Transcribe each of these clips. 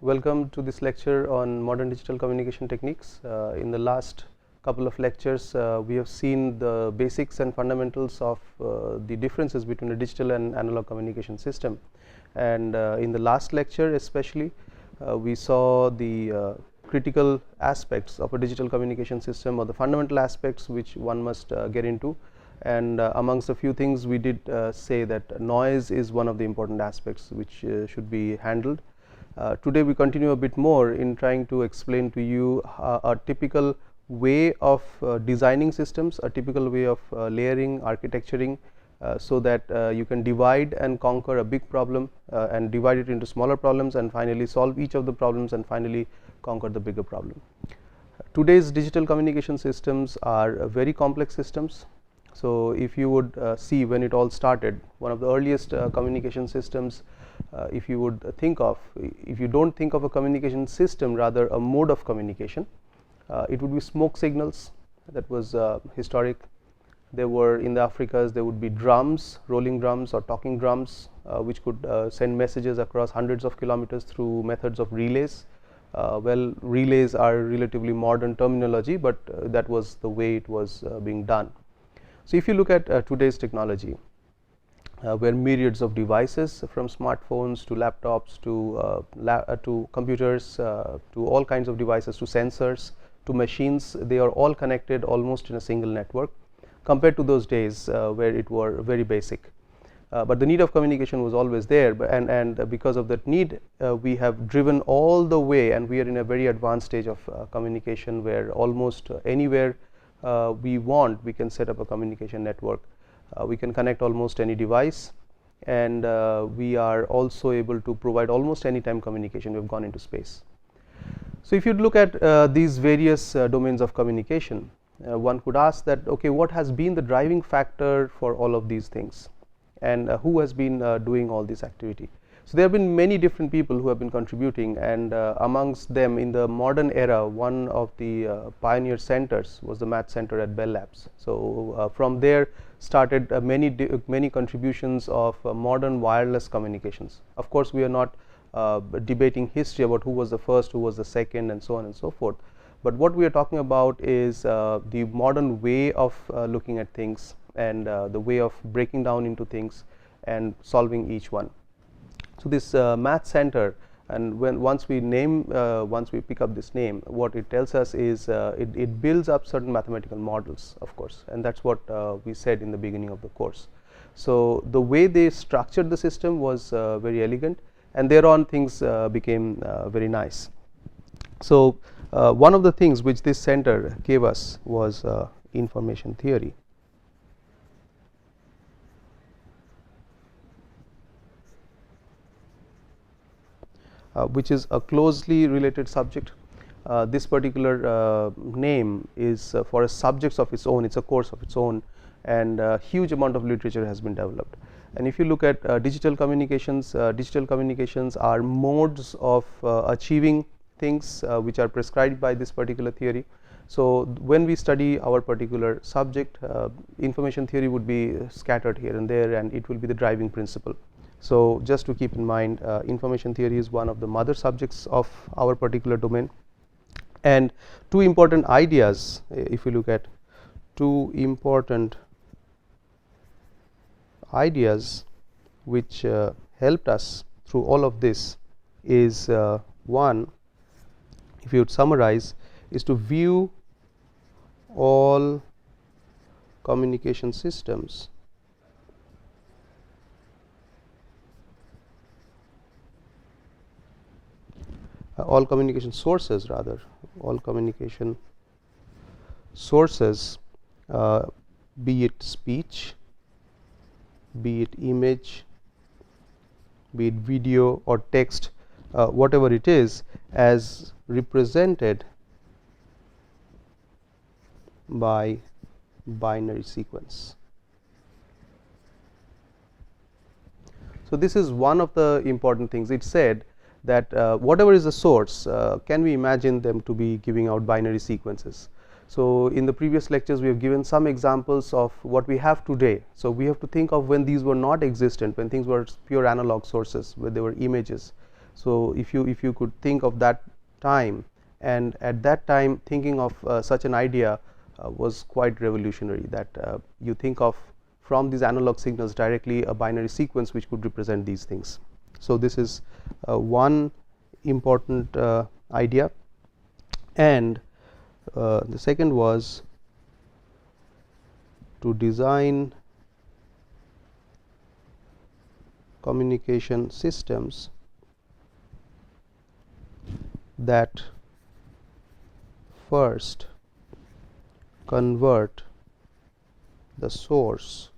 Welcome to this lecture on modern digital communication techniques. In the last couple of lectures, we have seen the basics and fundamentals of the differences between a digital and analog communication system. And in the last lecture especially, we saw the critical aspects of a digital communication system, or the fundamental aspects which one must get into. And amongst a few things, we did say that noise is one of the important aspects which should be handled. Today we continue a bit more in trying to explain to you a typical way of designing systems, a typical way of layering, architecturing, so that you can divide and conquer a big problem and divide it into smaller problems, and finally solve each of the problems and finally conquer the bigger problem. Today's digital communication systems are very complex systems. So if you would see when it all started, one of the earliest communication systems, if you would think of, if you don't think of a communication system, rather a mode of communication, it would be smoke signals. That was historic. There were, in the Africas, there would be drums, rolling drums or talking drums, which could send messages across hundreds of kilometers through methods of relays. Well, relays are relatively modern terminology, but that was the way it was being done. So if you look at today's technology, where myriads of devices, from smartphones to laptops to computers to all kinds of devices, to sensors to machines, they are all connected almost in a single network, compared to those days where it were very basic. But the need of communication was always there, and because of that need, we have driven all the way, and we are in a very advanced stage of communication, where almost anywhere we want, we can set up a communication network. We can connect almost any device, and we are also able to provide almost any time communication. We have gone into space. So if you look at these various domains of communication, one could ask that, okay, what has been the driving factor for all of these things, and who has been doing all this activity? So there have been many different people who have been contributing, and amongst them, in the modern era, one of the pioneer centers was the Math Center at Bell Labs. So from there started many contributions of modern wireless communications. Of course, we are not debating history about who was the first, who was the second, and so on and so forth. But what we are talking about is the modern way of looking at things, and the way of breaking down into things and solving each one. So this Math Center, and once we pick up this name, what it tells us is it builds up certain mathematical models, of course, and that's what we said in the beginning of the course. So the way they structured the system was very elegant, and thereon things became very nice. So one of the things which this center gave us was information theory. Which is a closely related subject. This particular name is for a subject of its own, it's a course of its own, and a huge amount of literature has been developed. And if you look at digital communications are modes of achieving things which are prescribed by this particular theory. So when we study our particular subject, information theory would be scattered here and there, and it will be the driving principle. So just to keep in mind, information theory is one of the mother subjects of our particular domain. And two important ideas, if you look at two important ideas which helped us through all of this, is one, if you would summarize, is to view all communication systems all communication sources, be it speech, be it image, be it video or text, whatever it is, as represented by binary sequence. So this is one of the important things. It said that whatever is the source, can we imagine them to be giving out binary sequences? So in the previous lectures, we have given some examples of what we have today. So we have to think of when these were not existent, when things were pure analog sources, where they were images. So if you could think of that time, and at that time thinking of such an idea was quite revolutionary, that you think of from these analog signals directly a binary sequence which could represent these things. So this is one important idea. And the second was to design communication systems that first convert the source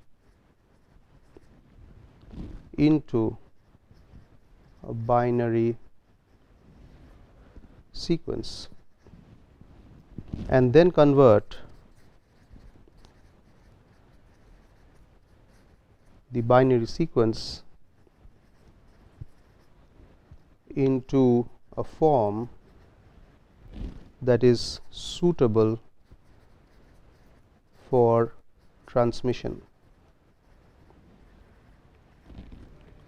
into a binary sequence and then convert the binary sequence into a form that is suitable for transmission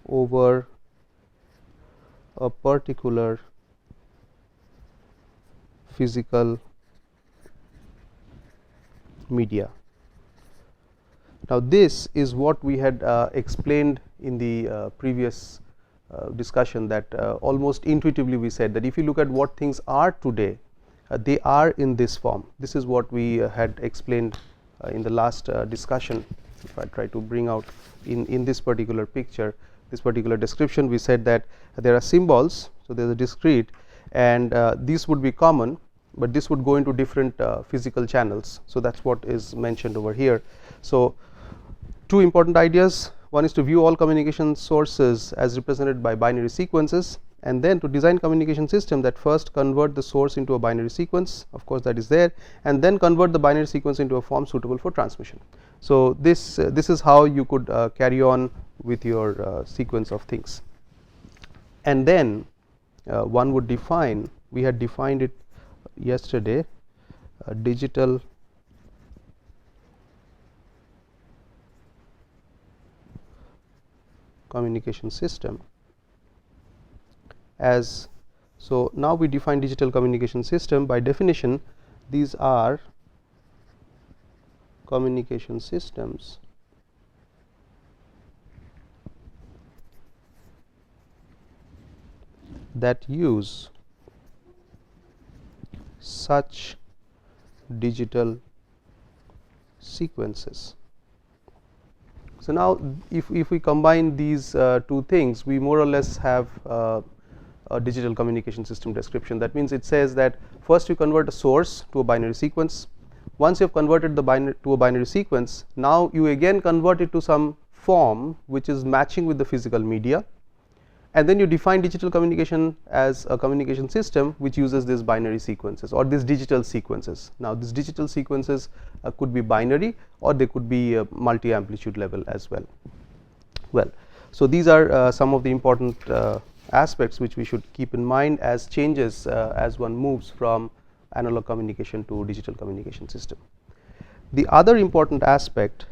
over a particular physical media. Now, this is what we had explained in the previous discussion, that almost intuitively we said that if you look at what things are today, they are in this form. This is what we had explained in the last discussion. If I try to bring out in this particular picture, this particular description, we said that there are symbols. So, there is a discrete, and these would be common, but this would go into different physical channels. So, that is what is mentioned over here. So, two important ideas. One is to view all communication sources as represented by binary sequences, and then to design communication system that first convert the source into a binary sequence, of course that is there, and then convert the binary sequence into a form suitable for transmission. So, this is how you could carry on with your sequence of things. And then one would define, we had defined it yesterday, a digital communication system as. So, now we define digital communication system. By definition, these are communication systems that use such digital sequences. So, now if we combine these two things, we more or less have a digital communication system description. That means, it says that first you convert a source to a binary sequence. Once you have converted the binary to a binary sequence, now you again convert it to some form which is matching with the physical media, and then you define digital communication as a communication system which uses these binary sequences or these digital sequences. Now, these digital sequences could be binary, or they could be multi amplitude level as well. Well, so these are some of the important aspects which we should keep in mind as changes as one moves from analog communication to digital communication system. The other important aspect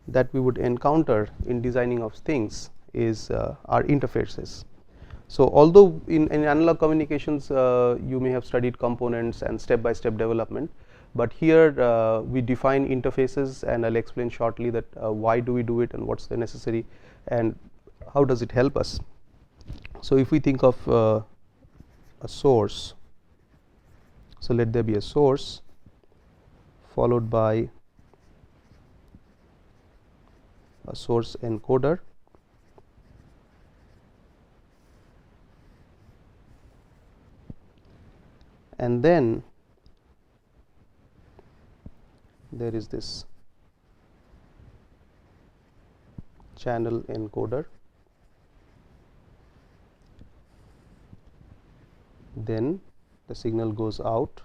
that we would encounter in designing of things is our interfaces. So, although in analog communications you may have studied components and step by step development, but here we define interfaces, and I will explain shortly that why do we do it and what is the necessary and how does it help us. So, if we think of a source, so let there be a source followed by a source encoder, and then there is this channel encoder, then the signal goes out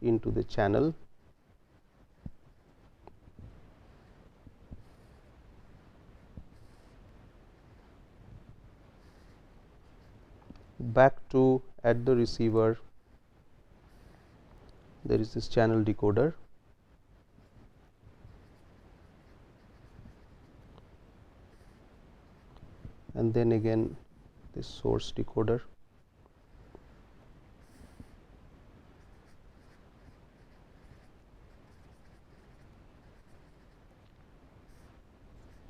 into the channel, back to at the receiver there is this channel decoder, , and then again this source decoder.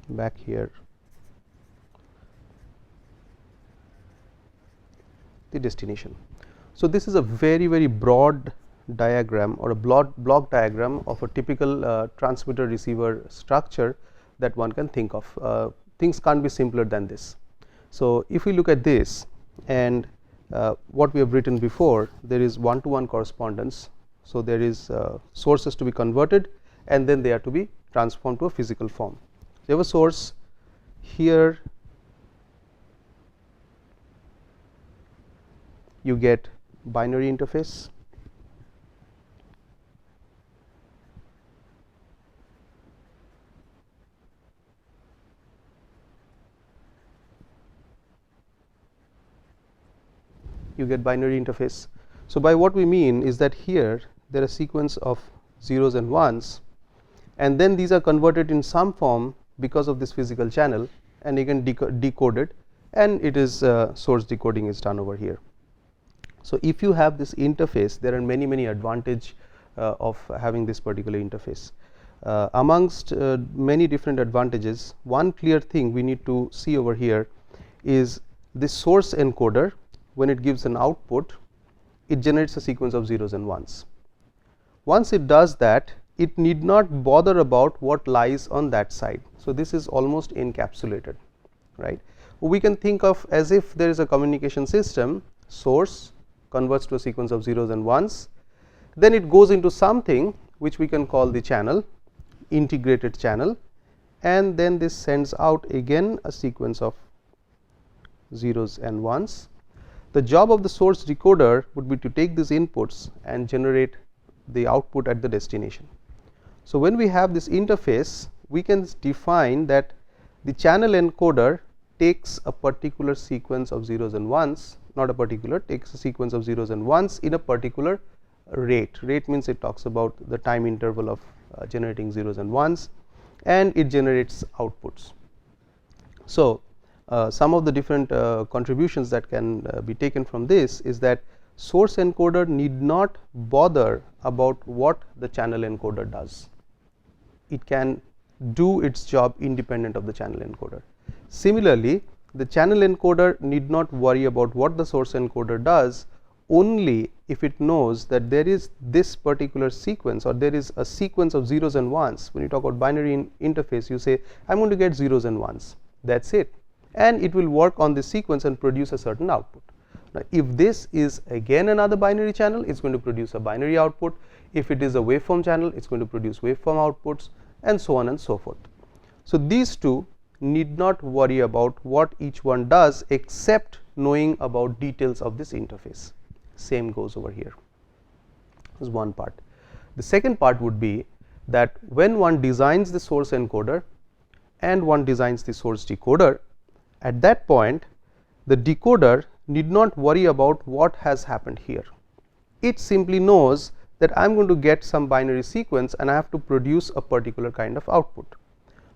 Back here the destination. So, this is a very broad diagram or a block diagram of a typical transmitter receiver structure that one can think of. Things can't be simpler than this. So, if we look at this and what we have written before, there is one-to-one correspondence. So, there is sources to be converted and then they are to be transformed to a physical form. So, you have a source here, you get binary interface, So, by what we mean is that here there are a sequence of zeros and ones, and then these are converted in some form because of this physical channel, and again decoded, and it is source decoding is done over here. So, if you have this interface, there are many advantages of having this particular interface. Amongst many different advantages, one clear thing we need to see over here is this source encoder. When it gives an output, it generates a sequence of zeros and ones. Once it does that, it need not bother about what lies on that side. So, this is almost encapsulated, right. We can think of as if there is a communication system, source converts to a sequence of zeros and ones, then it goes into something which we can call the channel, integrated channel, and then this sends out again a sequence of zeros and ones. The job of the source decoder would be to take these inputs and generate the output at the destination. So, when we have this interface, we can define that the channel encoder takes a particular sequence of zeros and ones, not a particular, takes a sequence of zeros and ones in a particular rate. Rate means it talks about the time interval of generating zeros and ones, and it generates outputs. So, some of the different contributions that can be taken from this is that source encoder need not bother about what the channel encoder does. It can do its job independent of the channel encoder. Similarly, the channel encoder need not worry about what the source encoder does only if it knows that there is this particular sequence, or there is a sequence of zeros and ones. When you talk about binary interface, you say I am going to get zeros and ones, that is it, and it will work on this sequence and produce a certain output. Now, if this is again another binary channel, it is going to produce a binary output. If it is a waveform channel, it is going to produce waveform outputs, and so on and so forth. So, these two need not worry about what each one does except knowing about details of this interface. Same goes over here. This is one part. The second part would be that when one designs the source encoder and one designs the source decoder, at that point the decoder need not worry about what has happened here. It simply knows that I am going to get some binary sequence and I have to produce a particular kind of output.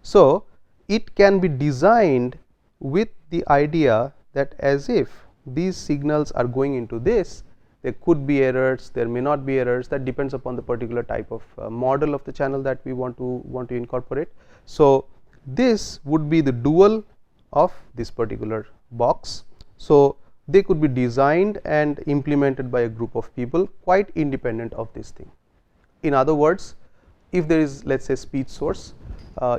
So, it can be designed with the idea that as if these signals are going into this, there could be errors, there may not be errors, that depends upon the particular type of model of the channel that we want to incorporate. So, this would be the dual of this particular box. So, they could be designed and implemented by a group of people quite independent of this thing. In other words, if there is, let us say, speech source,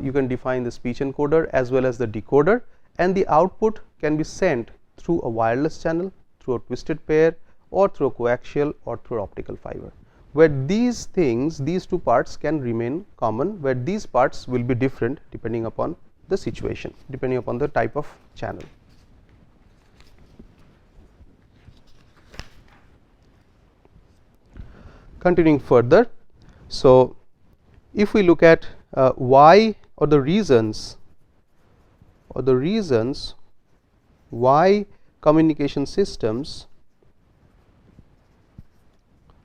you can define the speech encoder as well as the decoder, and the output can be sent through a wireless channel, through a twisted pair, or through a coaxial, or through optical fiber, where these things, these two parts can remain common, where these parts will be different depending upon the situation, depending upon the type of channel. Continuing further, so if we look at why, or the reasons why communication systems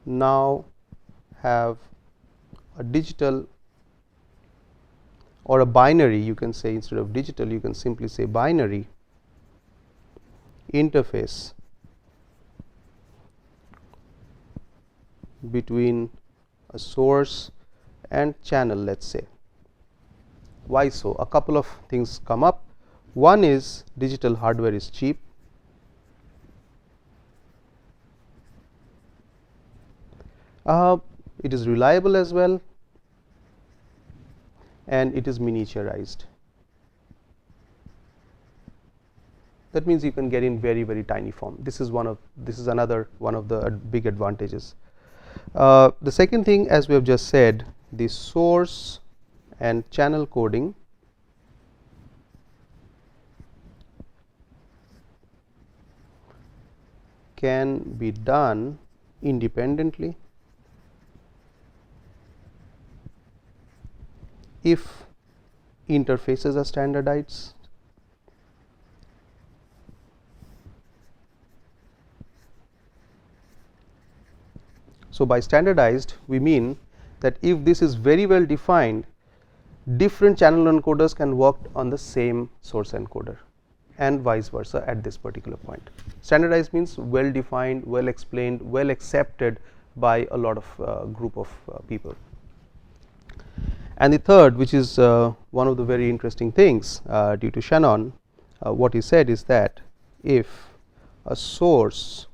now have a digital or a binary, you can say, instead of digital you can simply say binary interface between a source and channel, let's say. Why so? A couple of things come up. One is digital hardware is cheap. It is reliable as well, and it is miniaturized. That means you can get in very, very tiny form. This is another one of the big advantages. The second thing, as we have just said, the source and channel coding can be done independently if interfaces are standardized. So, by standardized we mean that if this is very well defined, different channel encoders can work on the same source encoder and vice versa at this particular point. Standardized means well defined, well explained, well accepted by a lot of group of people. And the third, which is one of the very interesting things due to Shannon, what he said is that if a source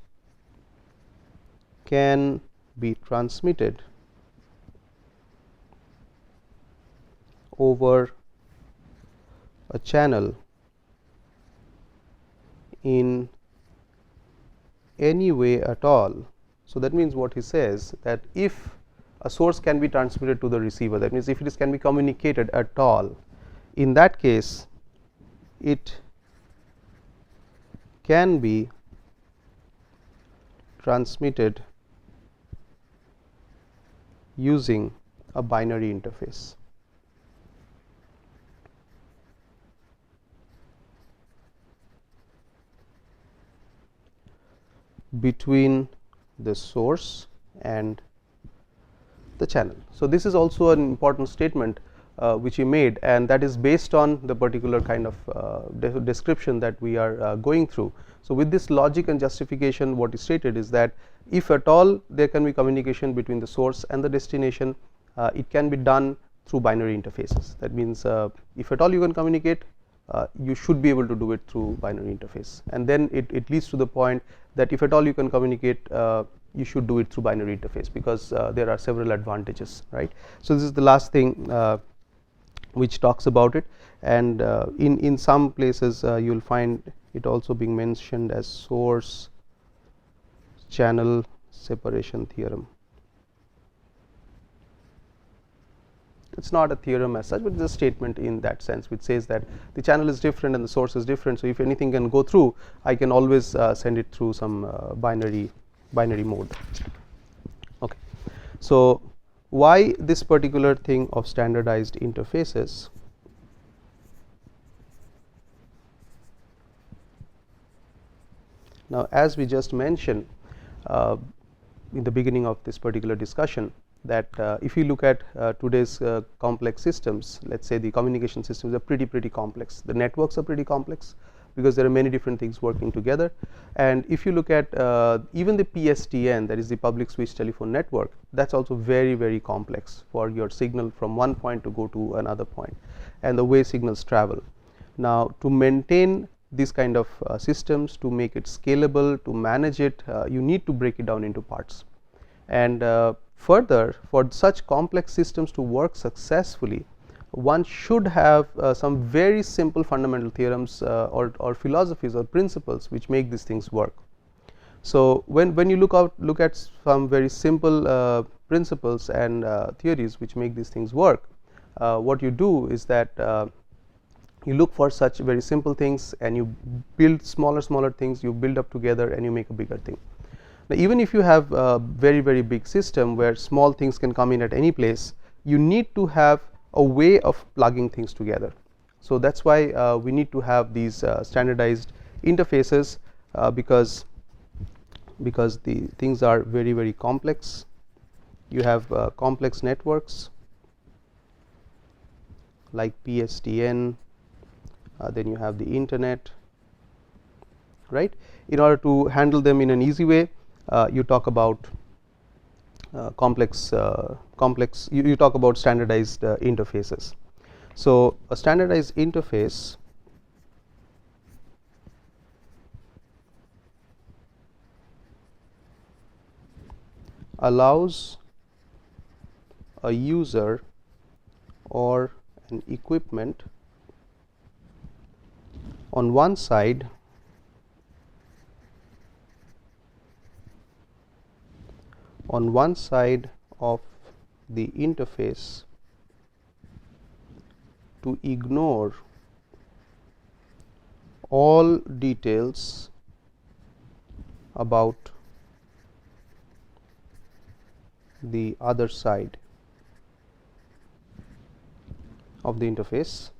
can be transmitted over a channel in any way at all. So, that means what he says, that if a source can be transmitted to the receiver, that means if it can be communicated at all, in that case it can be transmitted using a binary interface. Between the source and the channel. So, this is also an important statement which he made, and that is based on the particular kind of description that we are going through. So, with this logic and justification, what is stated is that if at all there can be communication between the source and the destination, it can be done through binary interfaces. That means, if at all you can communicate, you should be able to do it through binary interface, and then it leads to the point that if at all you can communicate, you should do it through binary interface, because there are several advantages, right. So, this is the last thing which talks about it, and in some places you will find it also being mentioned as source channel separation theorem. It is not a theorem as such, but it is a statement in that sense, which says that the channel is different and the source is different. So, if anything can go through, I can always send it through some binary mode. Okay. So, why this particular thing of standardized interfaces? Now, as we just mentioned in the beginning of this particular discussion, that if you look at today's complex systems, let us say the communication systems are pretty complex, the networks are pretty complex, because there are many different things working together. And if you look at even the PSTN, that is the public switch telephone network, that is also very complex for your signal from one point to go to another point, and the way signals travel. Now, to maintain these kind of systems, to make it scalable, to manage it, you need to break it down into parts. And further, for such complex systems to work successfully, one should have some very simple fundamental theorems or philosophies or principles which make these things work. So, when you look at some very simple principles and theories which make these things work, what you do is that you look for such very simple things and you build smaller things, you build up together and you make a bigger thing. Now, even if you have a very big system where small things can come in at any place, you need to have a way of plugging things together. So, that is why we need to have these standardized interfaces, because the things are very complex. You have complex networks like PSTN, then you have the internet, right? In order to handle them in an easy way, you talk about you talk about standardized interfaces. So, a standardized interface allows a user or an equipment on one side of the interface to ignore all details about the other side of the interface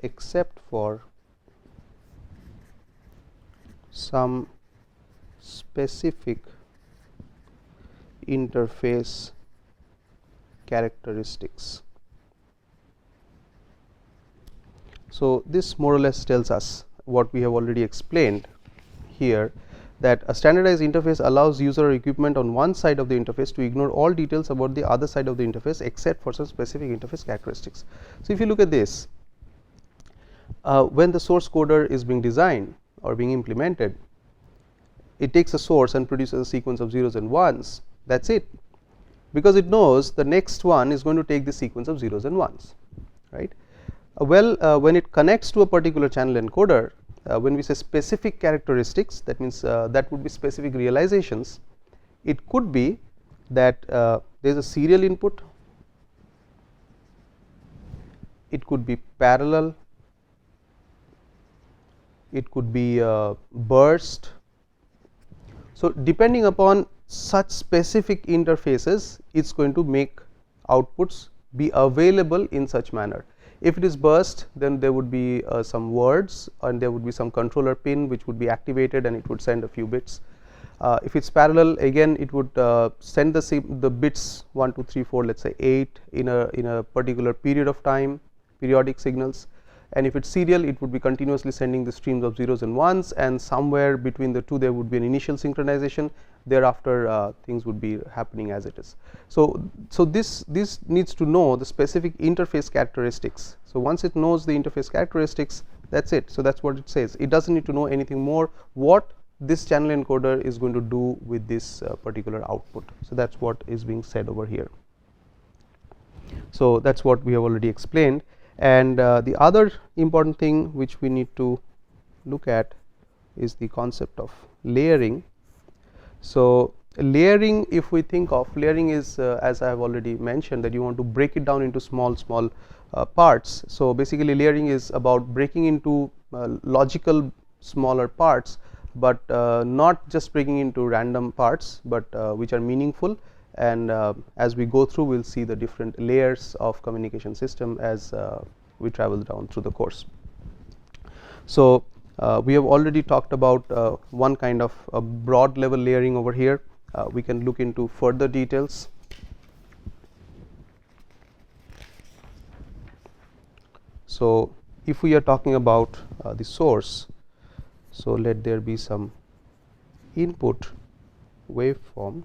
except for some specific interface characteristics. So, this more or less tells us what we have already explained here, that a standardized interface allows user or equipment on one side of the interface to ignore all details about the other side of the interface except for some specific interface characteristics. So, if you look at this, when the source coder is being designed or being implemented, it takes a source and produces a sequence of zeros and ones. That is it, because it knows the next one is going to take the sequence of zeros and ones, right. When it connects to a particular channel encoder, when we say specific characteristics, that means that would be specific realizations. It could be that there is a serial input, it could be parallel, it could be burst. So, depending upon such specific interfaces, it is going to make outputs be available in such manner. If it is burst, then there would be some words and there would be some controller pin which would be activated and it would send a few bits. If it is parallel, again it would send the bits 1, 2, 3, 4, let us say 8 in a particular period of time, periodic signals. And if it is serial, it would be continuously sending the streams of zeros and ones, and somewhere between the two there would be an initial synchronization. Thereafter things would be happening as it is. So, this needs to know the specific interface characteristics. So, once it knows the interface characteristics, that is it. So, that is what it says. It does not need to know anything more what this channel encoder is going to do with this particular output. So, that is what is being said over here. So, that is what we have already explained. And the other important thing which we need to look at is the concept of layering. So, layering, if we think of layering, is as I have already mentioned, that you want to break it down into small parts. So, basically layering is about breaking into logical smaller parts, but not just breaking into random parts, but which are meaningful. And as we go through, we will see the different layers of communication system as we travel down through the course. So, we have already talked about one kind of a broad level layering over here. We can look into further details. So, if we are talking about the source, so let there be some input waveform,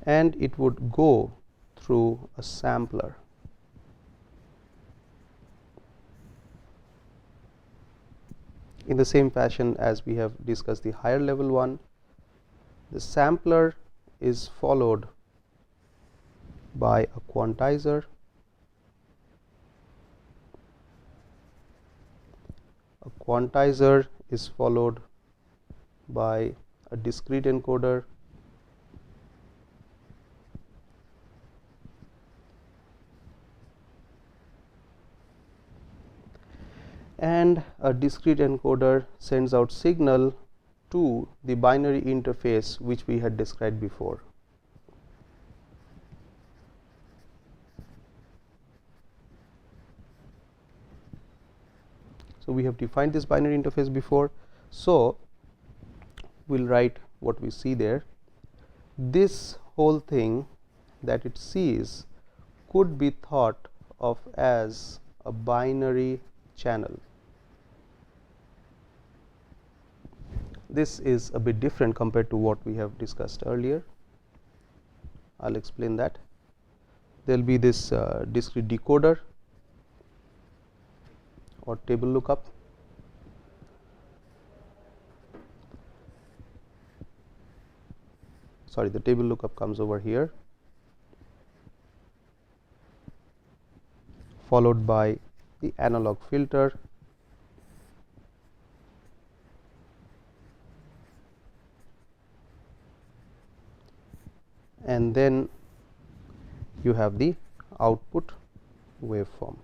and it would go through a sampler. In the same fashion as we have discussed the higher level one, the sampler is followed by a quantizer, is followed by a discrete encoder, and a discrete encoder sends out signal to the binary interface which we had described before. So, we have defined this binary interface before. So, we will write what we see there. This whole thing that it sees could be thought of as a binary channel. This is a bit different compared to what we have discussed earlier. I'll explain that. There will be this discrete decoder or table lookup. Sorry, the table lookup comes over here, followed by the analog filter, and then you have the output waveform,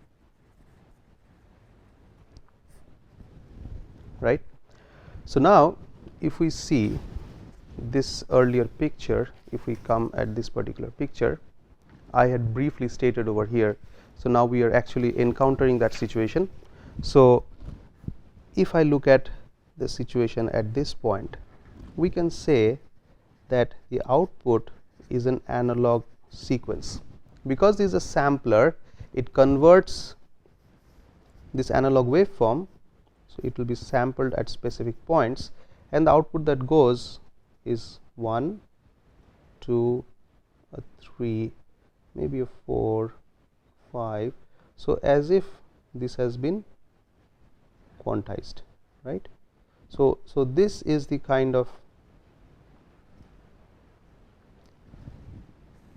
right. So, now if we see this earlier picture, if we come at this particular picture, I had briefly stated over here. So, now we are actually encountering that situation. So, if I look at the situation at this point, we can say that the output is an analog sequence. Because this is a sampler, it converts this analog waveform. So, it will be sampled at specific points, and the output that goes is 1, 2, 3, maybe a 4, 5. So, as if this has been quantized, right. So, this is the kind of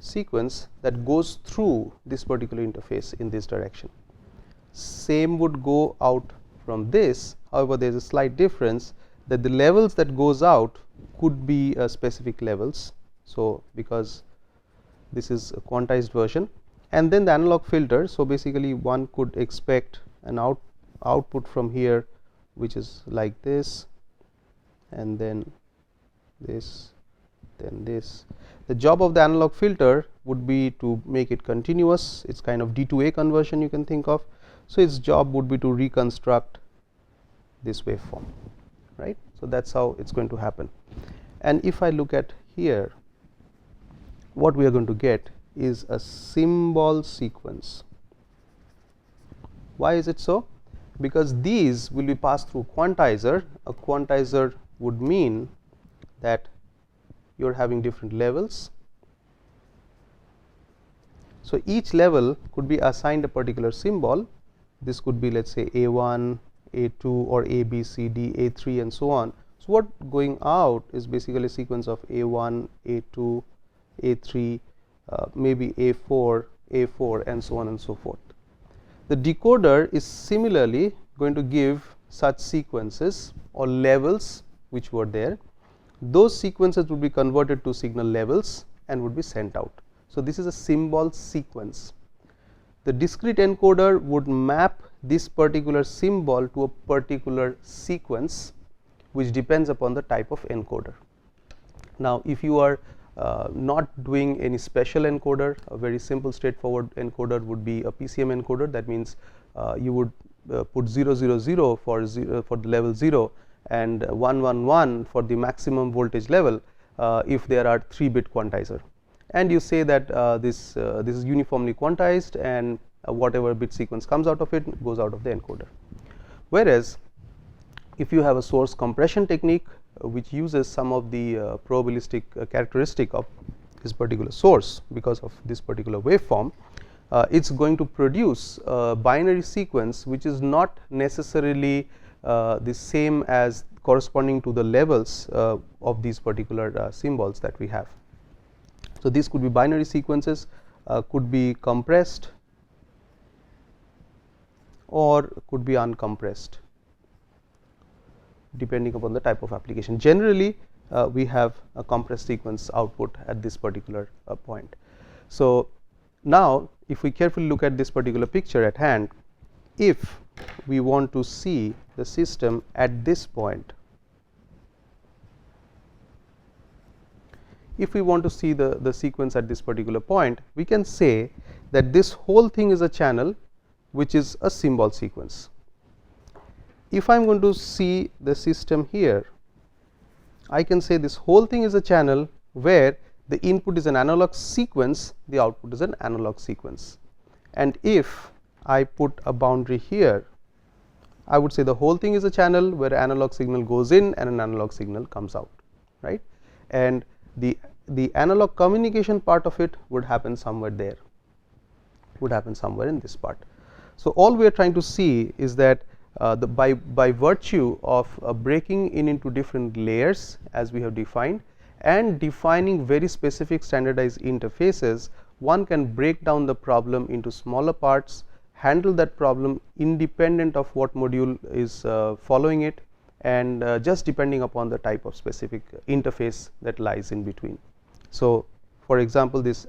sequence that goes through this particular interface in this direction. Same would go out from this. However, there is a slight difference that the levels that goes out could be specific levels. So, because this is a quantized version, and then the analog filter. So, basically one could expect an output from here, which is like this, and then this, then this. The job of the analog filter would be to make it continuous. It's kind of D to A conversion you can think of. So, its job would be to reconstruct this waveform, right. So, that is how it is going to happen. And if I look at here, what we are going to get is a symbol sequence. Why is it so? Because these will be passed through quantizer. A quantizer would mean that you are having different levels. So, each level could be assigned a particular symbol. This could be, let us say, A1, A2 or A, B, C, D, A3 and so on. So, what going out is basically a sequence of A1, A2, A3, maybe A4, A4 and so on and so forth. The decoder is similarly going to give such sequences or levels which were there. Those sequences would be converted to signal levels and would be sent out. So, this is a symbol sequence. The discrete encoder would map this particular symbol to a particular sequence, which depends upon the type of encoder. Now, if you are not doing any special encoder, a very simple straightforward encoder would be a PCM encoder. That means you would put 0 0 0 for the level 0 and 1 1 1 for the maximum voltage level if there are 3-bit quantizer, and you say that this is uniformly quantized, and whatever bit sequence comes out of it goes out of the encoder. Whereas, if you have a source compression technique which uses some of the probabilistic characteristic of this particular source because of this particular waveform, it is going to produce a binary sequence which is not necessarily the same as corresponding to the levels of these particular symbols that we have. So, these could be binary sequences, could be compressed or could be uncompressed, depending upon the type of application. Generally, we have a compressed sequence output at this particular point. So, now if we carefully look at this particular picture at hand, if we want to see the system at this point, if we want to see the sequence at this particular point, we can say that this whole thing is a channel which is a symbol sequence. If I am going to see the system here, I can say this whole thing is a channel where the input is an analog sequence, the output is an analog sequence. and if I put a boundary here, I would say the whole thing is a channel where analog signal goes in and an analog signal comes out, right, and the analog communication part of it would happen somewhere there, would happen somewhere in this part. So, all we are trying to see is that by virtue of breaking into different layers as we have defined and defining very specific standardized interfaces, one can break down the problem into smaller parts, handle that problem independent of what module is following it, and just depending upon the type of specific interface that lies in between. So, for example, this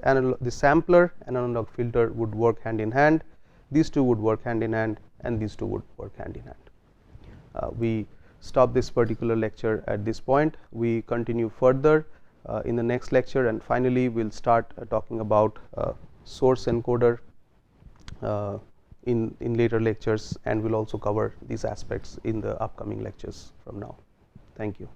sampler and analog filter would work hand in hand, these two would work hand in hand, and these two would work hand in hand. We stop this particular lecture at this point. We continue further in the next lecture, and finally, we will start talking about source encoder in later lectures, and we will also cover these aspects in the upcoming lectures from now. Thank you.